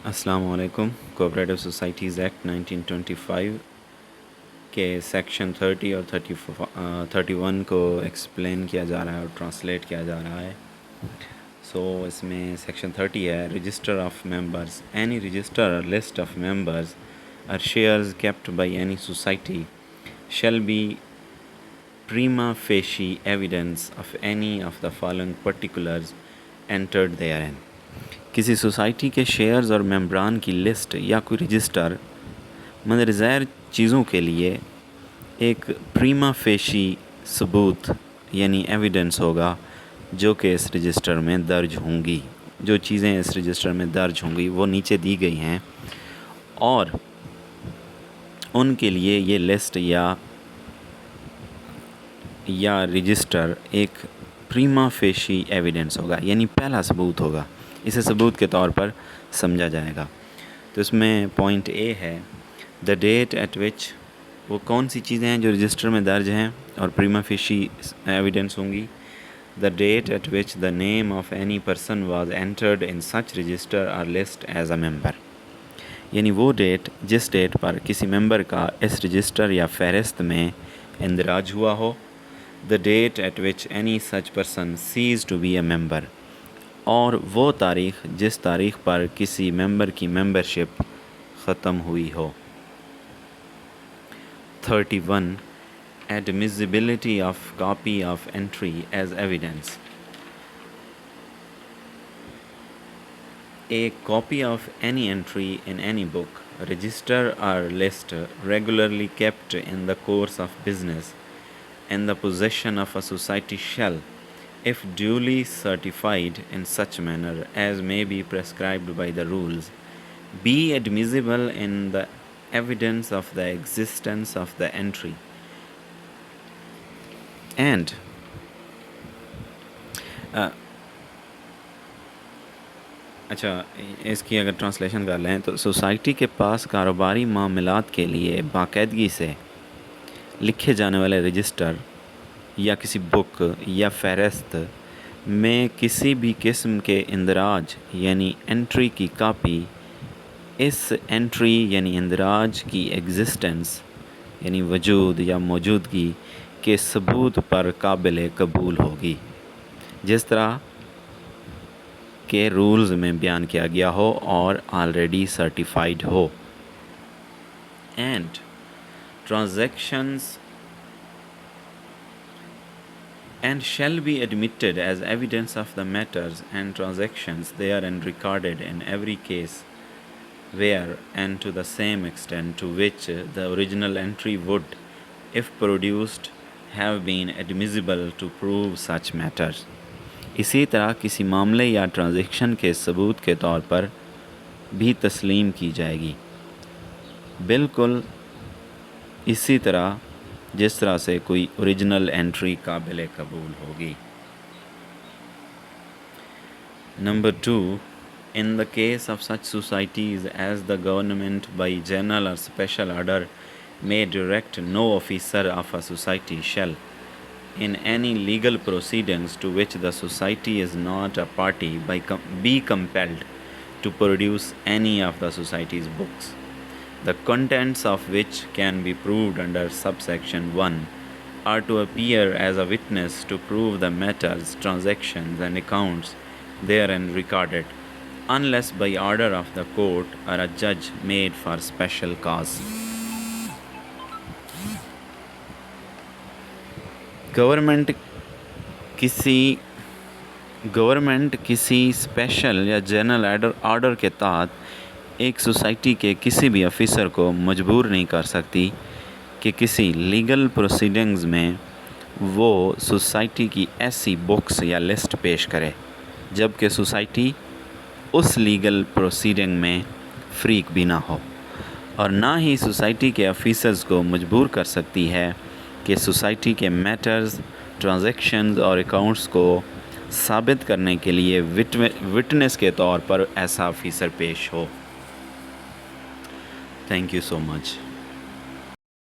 السلام علیکم۔ Cooperative societies act 1925 کے سیکشن 30 اور 31 کو ایکسپلین کیا جا رہا ہے اور ٹرانسلیٹ کیا جا رہا ہے۔ اس میں سیکشن 30 ہے register of members, any register اور لسٹ آف ممبرز اور shares kept by any society shall be prima facie evidence of any of the following particulars entered therein۔ کسی سوسائٹی کے شیئرز اور ممبران کی لسٹ یا کوئی رجسٹر مندرجہ ذیل چیزوں کے لیے ایک پریما فیشی ثبوت یعنی ایویڈنس ہوگا جو کہ اس رجسٹر میں درج ہوں گی۔ جو چیزیں اس رجسٹر میں درج ہوں گی وہ نیچے دی گئی ہیں، اور ان کے لیے یہ لسٹ یا رجسٹر ایک پریما فیشی ایویڈنس ہوگا، یعنی پہلا ثبوت ہوگا، اسے ثبوت کے طور پر سمجھا جائے گا۔ تو اس میں پوائنٹ اے ہے دا ڈیٹ ایٹ وچ، وہ کون سی چیزیں ہیں جو رجسٹر میں درج ہیں اور پریما فیشی ایویڈنس ہوں گی۔ The date at which the name of any person was entered in such register اور لسٹ ایز اے ممبر، یعنی وہ ڈیٹ جس ڈیٹ پر کسی ممبر کا اس رجسٹر یا فہرست میں اندراج ہوا ہو۔ The date at which any such person ceases to be a member, اور وہ تاریخ جس تاریخ پر کسی ممبر کی ممبرشپ ختم ہوئی ہو۔ 31 admissibility of copy of entry as evidence۔ A copy of any entry in any book, register or list regularly kept in the course of business in the possession of a society shall, if duly certified in such manner as may be prescribed by the rules, be admissible in the evidence of the existence of the entry, and اس کی اگر translation کر لیں تو society کے پاس کاروباری معاملات کے لیے باقاعدگی سے لکھے جانے والے رجسٹر یا کسی بک یا فہرست میں کسی بھی قسم کے اندراج یعنی انٹری کی کاپی اس انٹری یعنی اندراج کی ایگزسٹنس یعنی وجود یا موجودگی کے ثبوت پر قابل قبول ہوگی، جس طرح کے رولز میں بیان کیا گیا ہو اور already certified who. And transactions and shall be admitted as evidence of the matters and transactions therein recorded in every case where and to the same extent to which the original entry would, if produced, have been admissible to prove such matters۔ اسی طرح کسی معاملے یا transaction کے ثبوت کے طور پر بھی تسلیم کی جائے گی، بالکل اسی طرح جس طرح سے کوئی اوریجنل انٹری قابل قبول ہوگی۔ Number 2، in the case of such societies as the government by general or special order may direct no officer of a society shall, in any legal proceedings to which the society is not a party, be compelled to produce any of the society's books, the contents of which can be proved under subsection 1, or to appear as a witness to prove the matters, transactions, and accounts therein recorded, unless by order of the court or a judge made for special cause۔ Government کسی special یا general order کے تحت ایک society کے کسی بھی officer کو مجبور نہیں کر سکتی کہ کسی لیگل پروسیڈنگز میں وہ سوسائٹی کی ایسی بکس یا لسٹ پیش کرے جب کہ سوسائٹی اس لیگل پروسیڈنگ میں فریق بھی نہ ہو، اور نہ ہی سوسائٹی کے آفیسرز کو مجبور کر سکتی ہے کہ سوسائٹی کے میٹرز، ٹرانزیکشنز اور اکاؤنٹس کو ثابت کرنے کے لیے وٹنس کے طور پر ایسا آفیسر پیش ہو۔ Thank you so much.